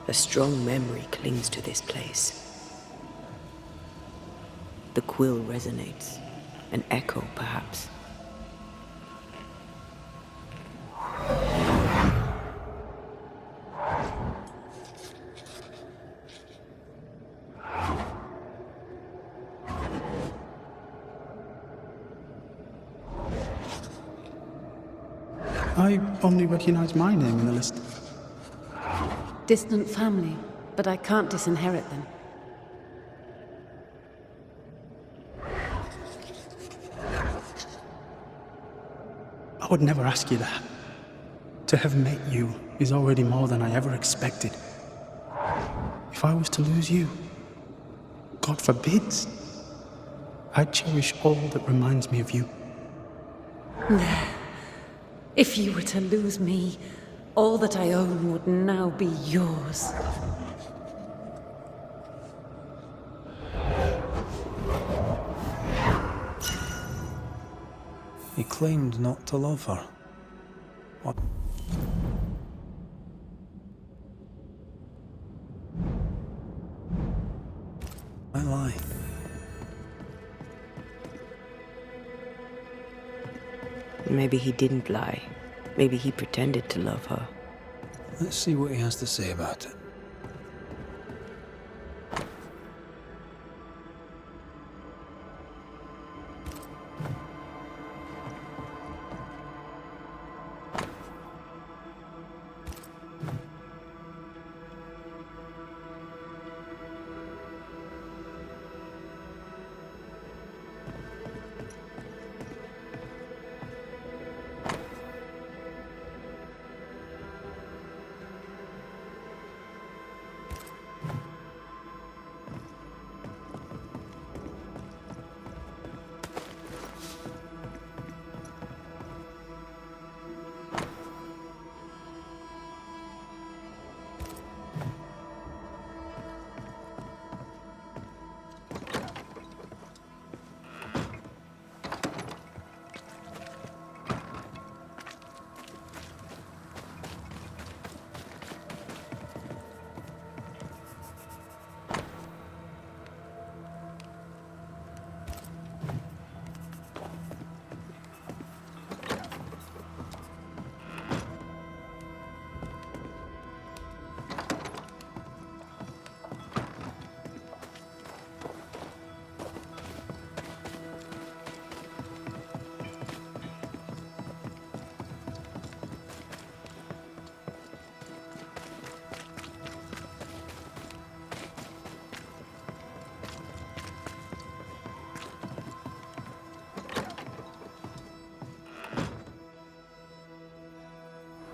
A strong memory clings to this place. The quill resonates. An echo, perhaps. I only recognize my name in the list. Distant family, but I can't disinherit them. I would never ask you that. To have met you is already more than I ever expected. If I was to lose you, God forbids, I'd cherish all that reminds me of you. If you were to lose me, all that I own would now be yours. He claimed not to love her. What? I lie. Maybe he didn't lie. Maybe he pretended to love her. Let's see what he has to say about it.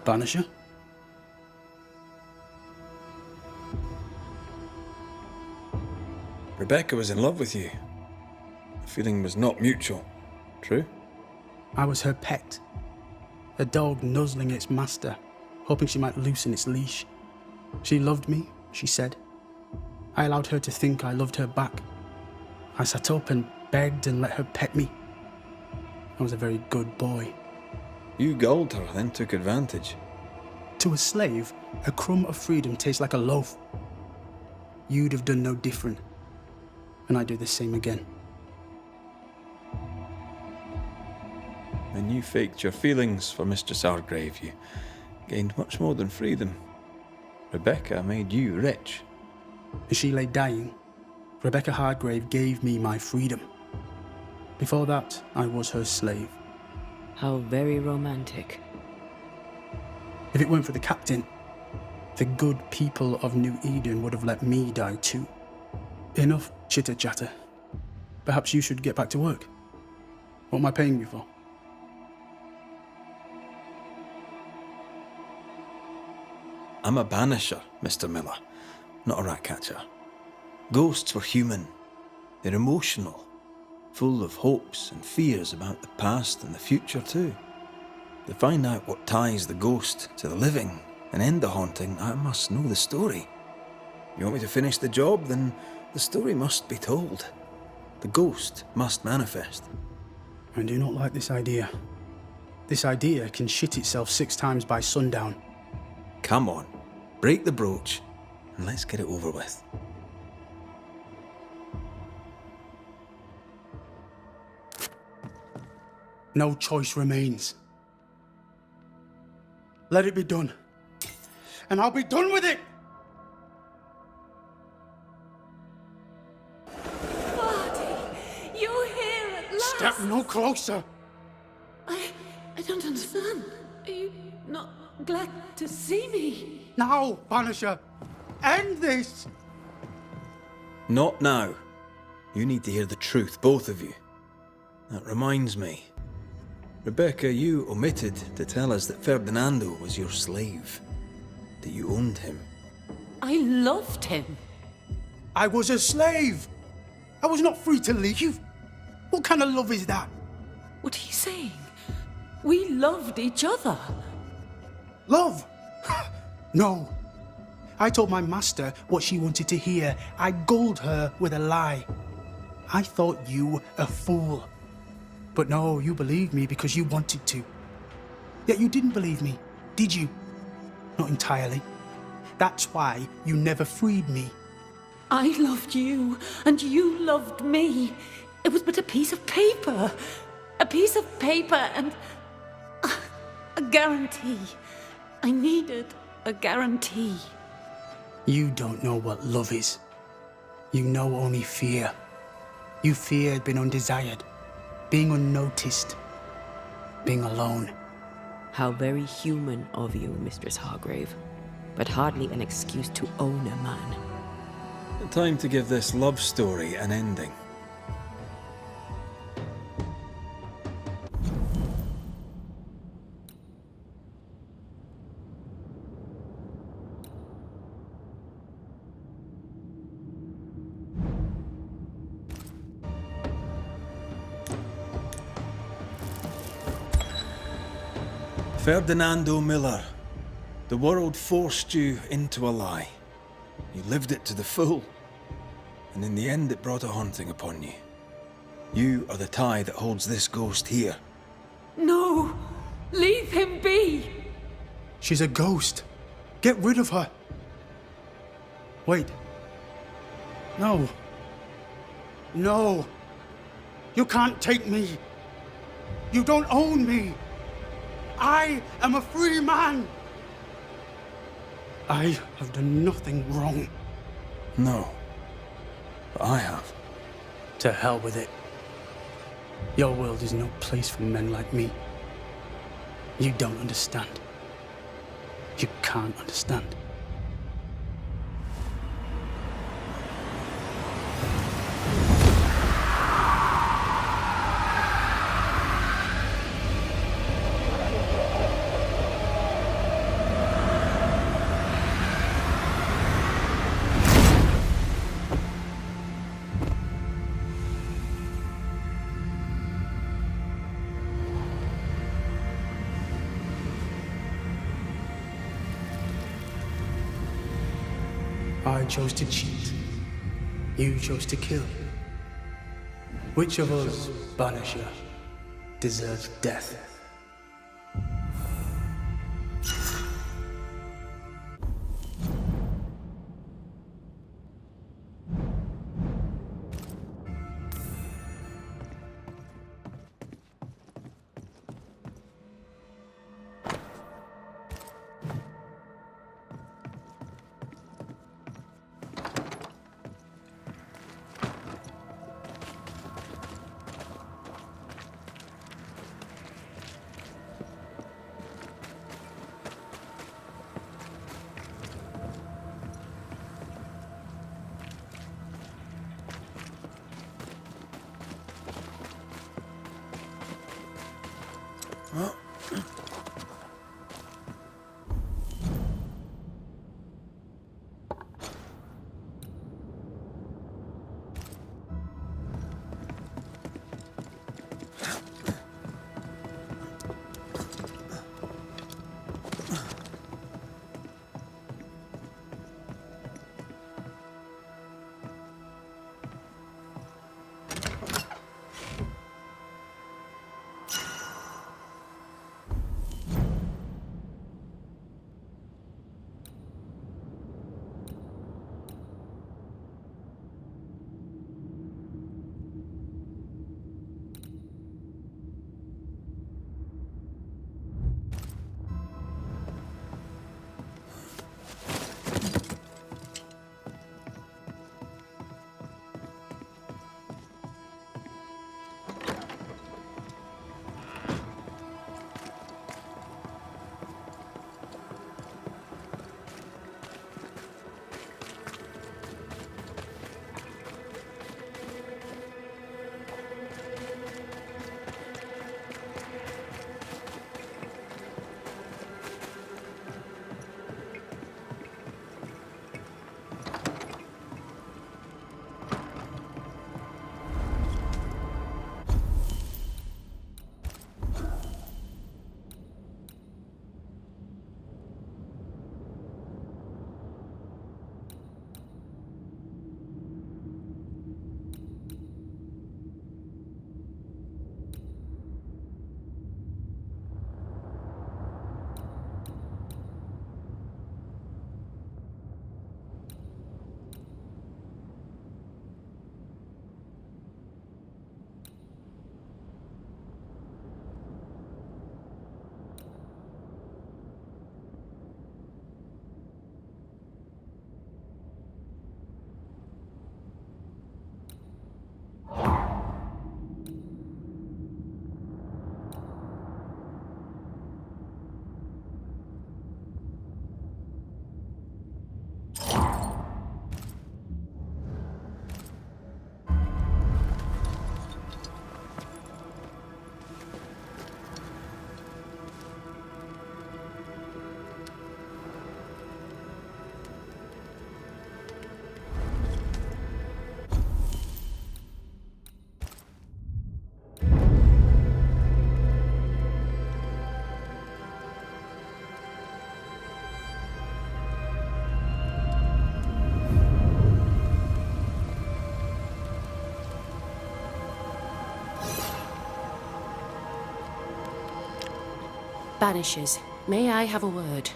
Banisher? Rebecca was in love with you. The feeling was not mutual. True? I was her pet. A dog nuzzling its master, hoping she might loosen its leash. She loved me, she said. I allowed her to think I loved her back. I sat up and begged and let her pet me. I was a very good boy. You gulled her, then took advantage. To a slave, a crumb of freedom tastes like a loaf. You'd have done no different, and I'd do the same again. When you faked your feelings for Mistress Argrave, you gained much more than freedom. Rebecca made you rich. As she lay dying, Rebecca Hardgrave gave me my freedom. Before that, I was her slave. How very romantic. If it weren't for the captain, the good people of New Eden would have let me die too. Enough chitter-chatter. Perhaps you should get back to work. What am I paying you for? I'm a banisher, Mr. Miller, not a rat catcher. Ghosts were human. They're emotional, full of hopes and fears about the past and the future too. To find out what ties the ghost to the living and end the haunting, I must know the story. You want me to finish the job? Then the story must be told. The ghost must manifest. I do not like this idea. This idea can shit itself 6 times by sundown. Come on, break the brooch. and let's get it over with. No choice remains. Let it be done. And I'll be done with it! You're here at last! Step no closer! I don't understand. Are you not glad to see me? Now, Banisher! End this! Not now. You need to hear the truth, both of you. That reminds me. Rebecca, you omitted to tell us that Ferdinando was your slave. That you owned him. I loved him. I was a slave! I was not free to leave! What kind of love is that? What are you saying? We loved each other. Love? No. I told my master what she wanted to hear. I gulled her with a lie. I thought you a fool. But no, you believed me because you wanted to. Yet you didn't believe me, did you? Not entirely. That's why you never freed me. I loved you, and you loved me. It was but a piece of paper. A piece of paper and a guarantee. I needed a guarantee. You don't know what love is. You know only fear. You feared being undesired, being unnoticed, being alone. How very human of you, Mistress Hargrave. But hardly an excuse to own a man. Time to give this love story an ending. Ferdinando Miller, the world forced you into a lie. You lived it to the full, and in the end it brought a haunting upon you. You are the tie that holds this ghost here. No! Leave him be! She's a ghost. Get rid of her. Wait. No. No. You can't take me. You don't own me. I am a free man. I have done nothing wrong. No, but I have. To hell with it. Your world is no place for men like me. You don't understand. You can't understand. I chose to cheat. You chose to kill. Which of us, Banisher, deserves death? Banishers, may I have a word?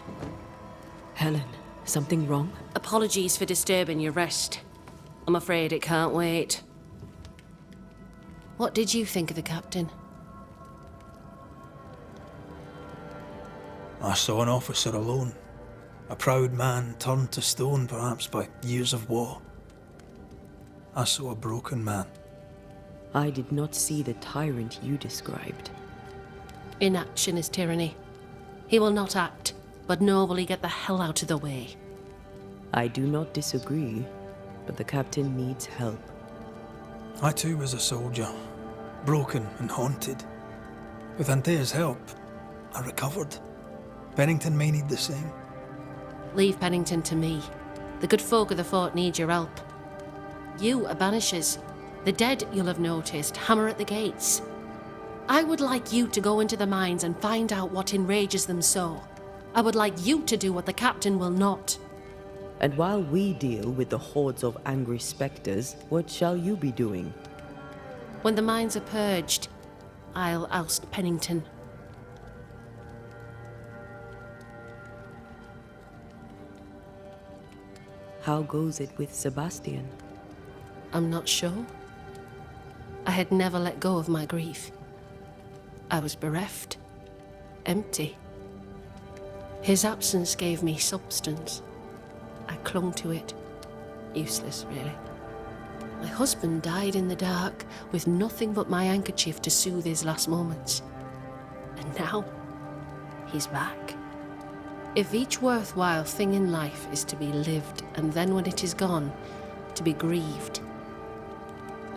Helen, something wrong? Apologies for disturbing your rest. I'm afraid it can't wait. What did you think of the captain? I saw an officer alone. A proud man turned to stone, perhaps by years of war. I saw a broken man. I did not see the tyrant you described. Inaction is tyranny. He will not act, but nobly get the hell out of the way. I do not disagree, but the captain needs help. I too was a soldier, broken and haunted. With Antea's help, I recovered. Pennington may need the same. Leave Pennington to me. The good folk of the fort need your help. You are Banishers. The dead, you'll have noticed, hammer at the gates. I would like you to go into the mines and find out what enrages them so. I would like you to do what the captain will not. And while we deal with the hordes of angry spectres, what shall you be doing? When the mines are purged, I'll oust Pennington. How goes it with Sebastian? I'm not sure. I had never let go of my grief. I was bereft, empty. His absence gave me substance. I clung to it. Useless, really. My husband died in the dark with nothing but my handkerchief to soothe his last moments. And now, he's back. If each worthwhile thing in life is to be lived, and then when it is gone, to be grieved,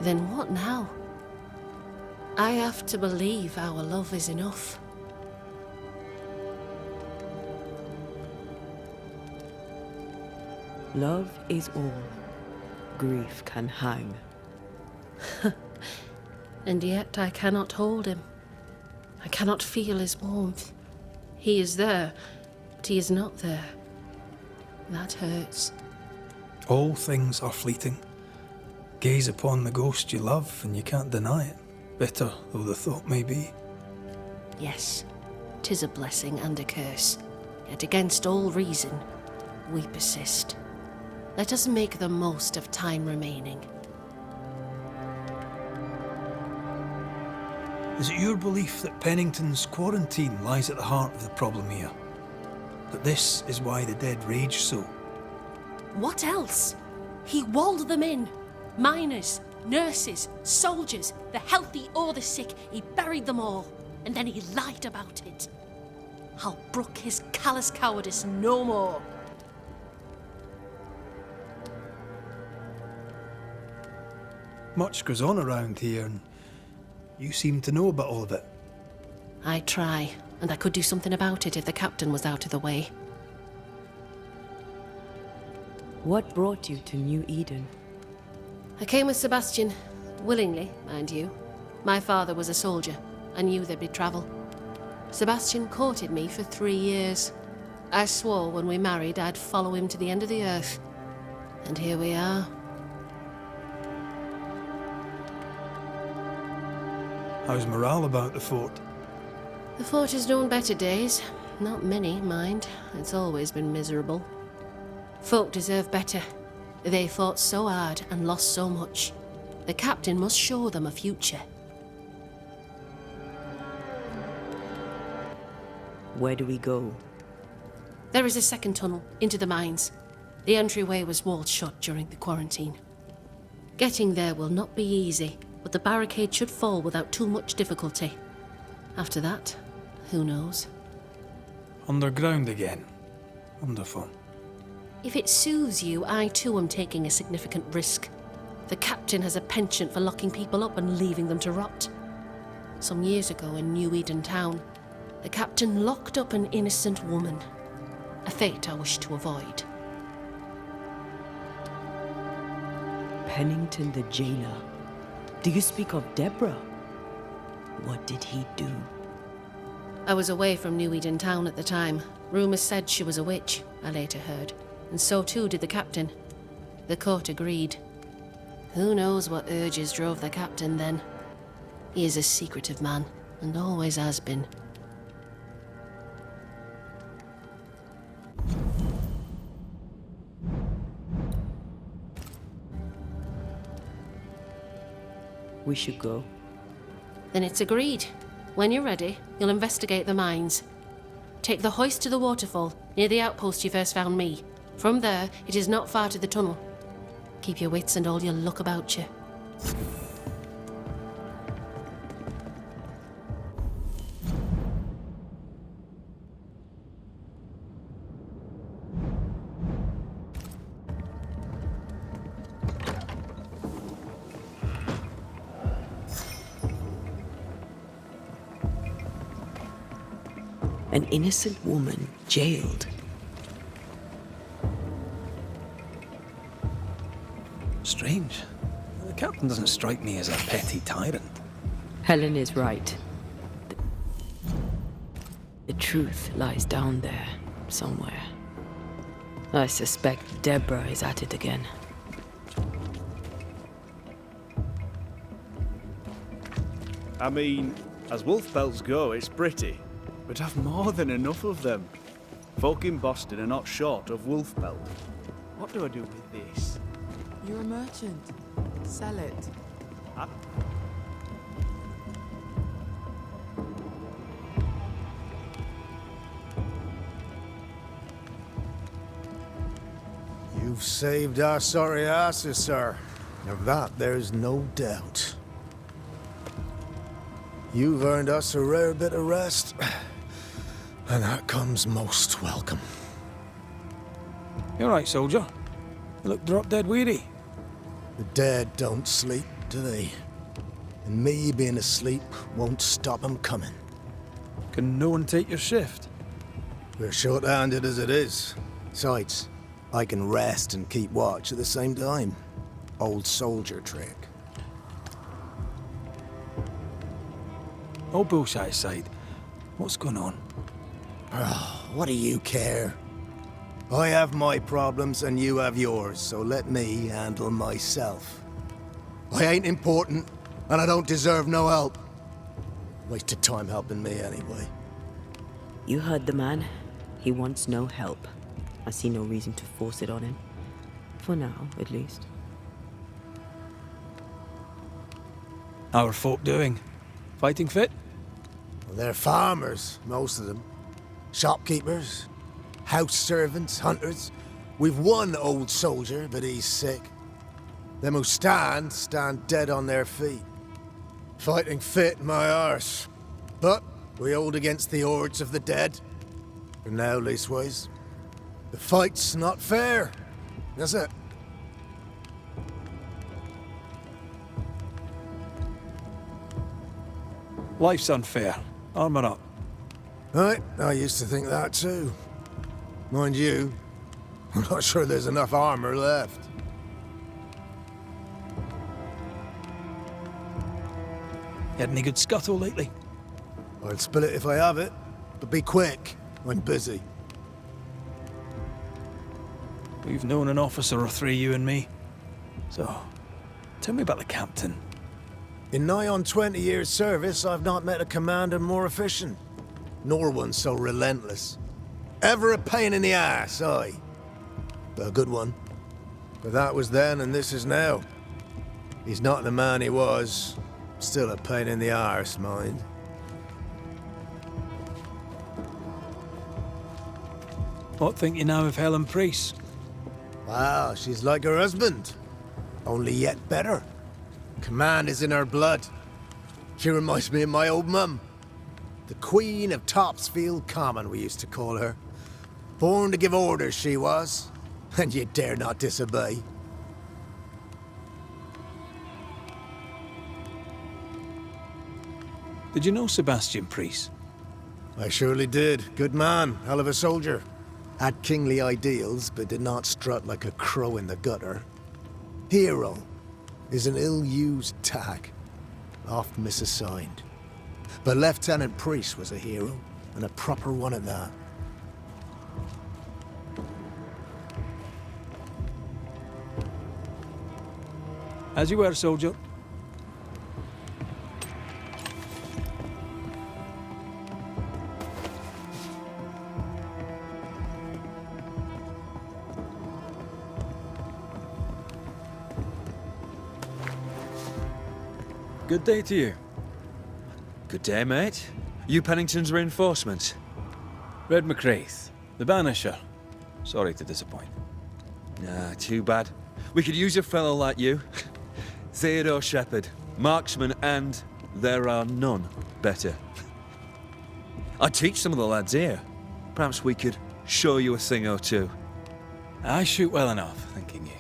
then what now? I have to believe our love is enough. Love is all. Grief can hang. And yet I cannot hold him. I cannot feel his warmth. He is there, but he is not there. That hurts. All things are fleeting. Gaze upon the ghost you love and you can't deny it, bitter though the thought may be. Yes, 'tis a blessing and a curse. Yet against all reason, we persist. Let us make the most of time remaining. Is it your belief that Pennington's quarantine lies at the heart of the problem here? That this is why the dead rage so? What else? He walled them in. Miners, nurses, soldiers, the healthy or the sick, he buried them all. And then he lied about it. I'll brook his callous cowardice no more. Much goes on around here, and you seem to know about all of it. I try, and I could do something about it if the captain was out of the way. What brought you to New Eden? I came with Sebastian, willingly, mind you. My father was a soldier. I knew there'd be trouble. Sebastian courted me for 3 years. I swore when we married I'd follow him to the end of the earth. And here we are. How's morale about the fort? The fort has known better days. Not many, mind. It's always been miserable. Folk deserve better. They fought so hard and lost so much. The captain must show them a future. Where do we go? There is a second tunnel into the mines. The entryway was walled shut during the quarantine. Getting there will not be easy, but the barricade should fall without too much difficulty. After that, who knows? Underground again. Wonderful. If it soothes you, I too am taking a significant risk. The captain has a penchant for locking people up and leaving them to rot. Some years ago in New Eden town, the captain locked up an innocent woman. A fate I wish to avoid. Pennington the jailer. Do you speak of Deborah? What did he do? I was away from New Eden town at the time. Rumours said she was a witch, I later heard. And so too did the captain. The court agreed. Who knows what urges drove the captain then? He is a secretive man, and always has been. We should go. Then it's agreed. When you're ready, you'll investigate the mines. Take the hoist to the waterfall, near the outpost you first found me. From there, it is not far to the tunnel. Keep your wits and all your luck about you. An innocent woman jailed. Strange. The captain doesn't strike me as a petty tyrant. Helen is right. The truth lies down there, somewhere. I suspect Deborah is at it again. I mean, as wolf pelts go, it's pretty. But I've more than enough of them. Folk in Boston are not short of wolf pelt. What do I do with this? You're a merchant. Sell it. You've saved our sorry asses, sir. Of that, there's no doubt. You've earned us a rare bit of rest, and that comes most welcome. You all right, soldier? You look drop dead weary. The dead don't sleep, do they? And me being asleep won't stop 'em coming. Can no one take your shift? We're short-handed as it is. Besides, I can rest and keep watch at the same time. Old soldier trick. All bullshit aside, what's going on? What do you care? I have my problems and you have yours, so let me handle myself. I ain't important, and I don't deserve no help. Wasted time helping me anyway. You heard the man. He wants no help. I see no reason to force it on him. For now, at least. How are folk doing? Fighting fit? Well, they're farmers, most of them. Shopkeepers, house servants, hunters. We've one old soldier, but he's sick. Them who stand dead on their feet. Fighting fit, my arse. But we hold against the hordes of the dead. For now, leastways. The fight's not fair. That's it. Life's unfair. Armour up. Right, I used to think that too. Mind you, I'm not sure there's enough armor left. You had any good scuttle lately? I'll spill it if I have it, but be quick. I'm busy. We've known an officer or three, you and me. So, tell me about the captain. In nigh on 20 years' service, I've not met a commander more efficient, nor one so relentless. Ever a pain in the ass, aye. But a good one. But that was then and this is now. He's not the man he was. Still a pain in the arse, mind. What think you now of Helen Priest? Wow, she's like her husband. Only yet better. Command is in her blood. She reminds me of my old mum. The Queen of Topsfield Common, we used to call her. Born to give orders, she was. And you dare not disobey. Did you know Sebastian Priest? I surely did. Good man, hell of a soldier. Had kingly ideals, but did not strut like a crow in the gutter. Hero is an ill-used tag, oft misassigned. But Lieutenant Priest was a hero, and a proper one at that. As you were, soldier. Good day to you. Good day, mate. You Pennington's reinforcements? Red McCraith, the Banisher. Sorry to disappoint. Nah, too bad. We could use a fellow like you. Theodore Shepherd, marksman, and there are none better. I'd teach some of the lads here. Perhaps we could show you a thing or two. I shoot well enough, thanking you.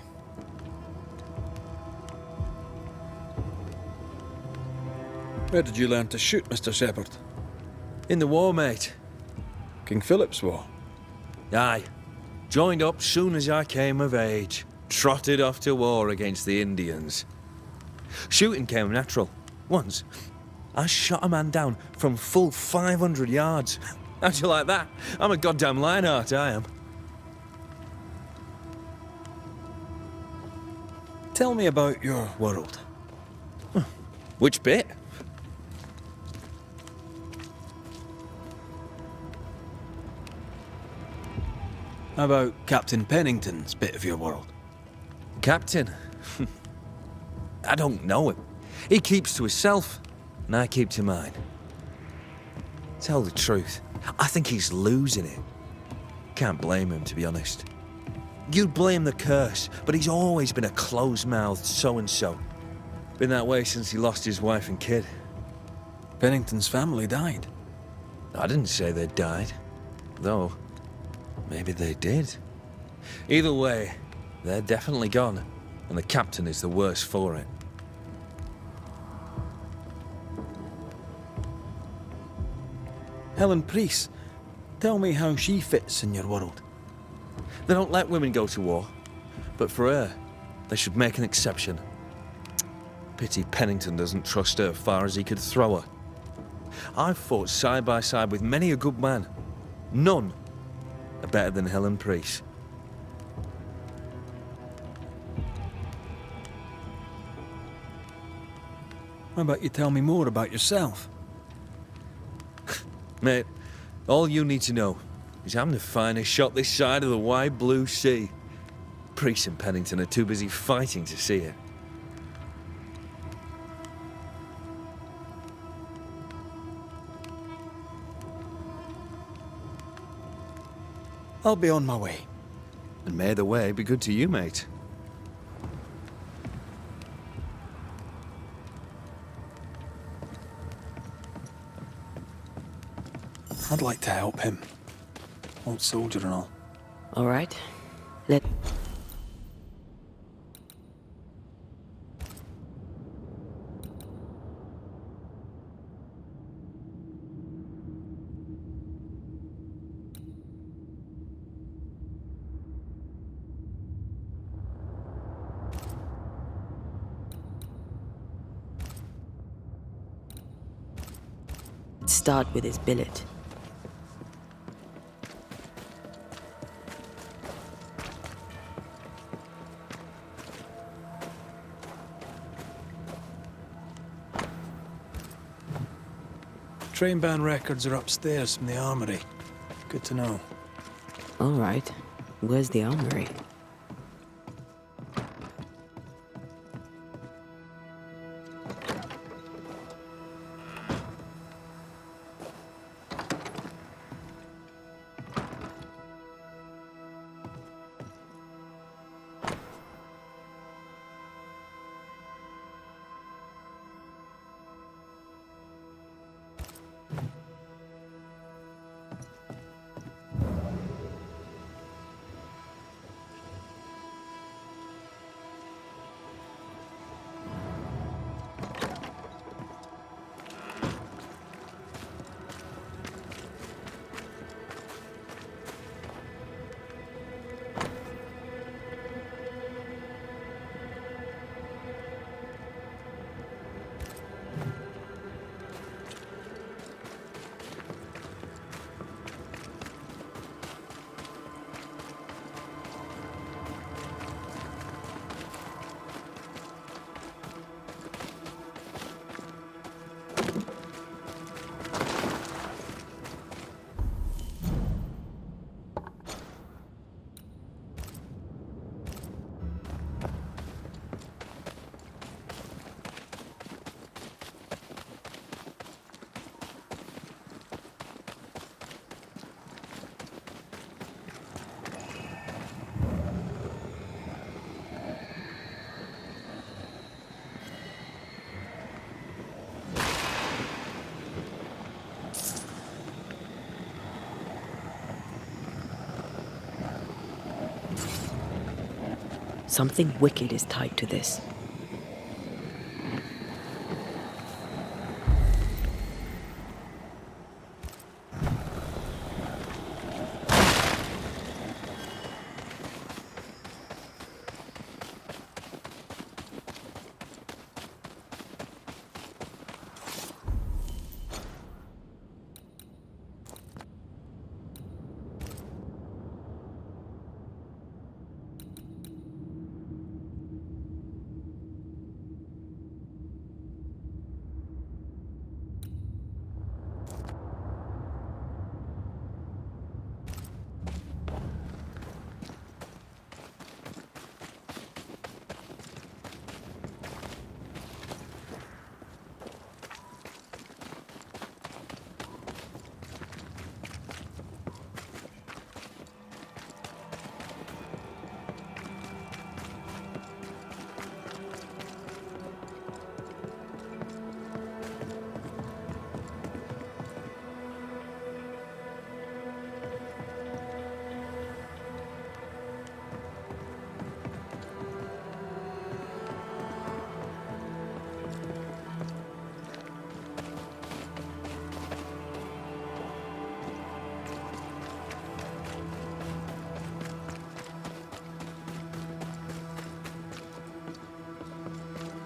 Where did you learn to shoot, Mr. Shepherd? In the war, mate. King Philip's War. Aye. Joined up soon as I came of age. Trotted off to war against the Indians. Shooting came natural. Once, I shot a man down from full 500 yards. How'd you like that? I'm a goddamn Lionheart, I am. Tell me about your world. Which bit? How about Captain Pennington's bit of your world? Captain? I don't know him. He keeps to himself, and I keep to mine. Tell the truth, I think he's losing it. Can't blame him, to be honest. You'd blame the curse, but he's always been a close-mouthed so-and-so. Been that way since he lost his wife and kid. Pennington's family died. I didn't say they died, though maybe they did. Either way, they're definitely gone, and the captain is the worse for it. Helen Priest, tell me how she fits in your world. They don't let women go to war, but for her, they should make an exception. Pity Pennington doesn't trust her far as he could throw her. I've fought side by side with many a good man. None are better than Helen Priest. How about you tell me more about yourself? Mate, all you need to know is I'm the finest shot this side of the wide blue sea. Priest and Pennington are too busy fighting to see it. I'll be on my way. And may the way be good to you, mate. I'd like to help him. Old soldier and all. All right. Let... start with his billet. Train band records are upstairs from the armory. Good to know. All right. Where's the armory? Something wicked is tied to this.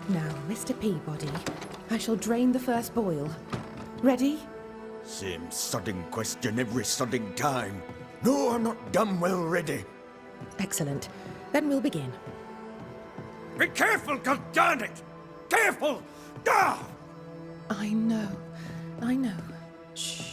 Now, Mr. Peabody, I shall drain the first boil. Ready? Same sodding question every sodding time. No, I'm not damn well ready. Excellent. Then we'll begin. Be careful, goddarn it! Careful! Ah! I know. I know. Shh.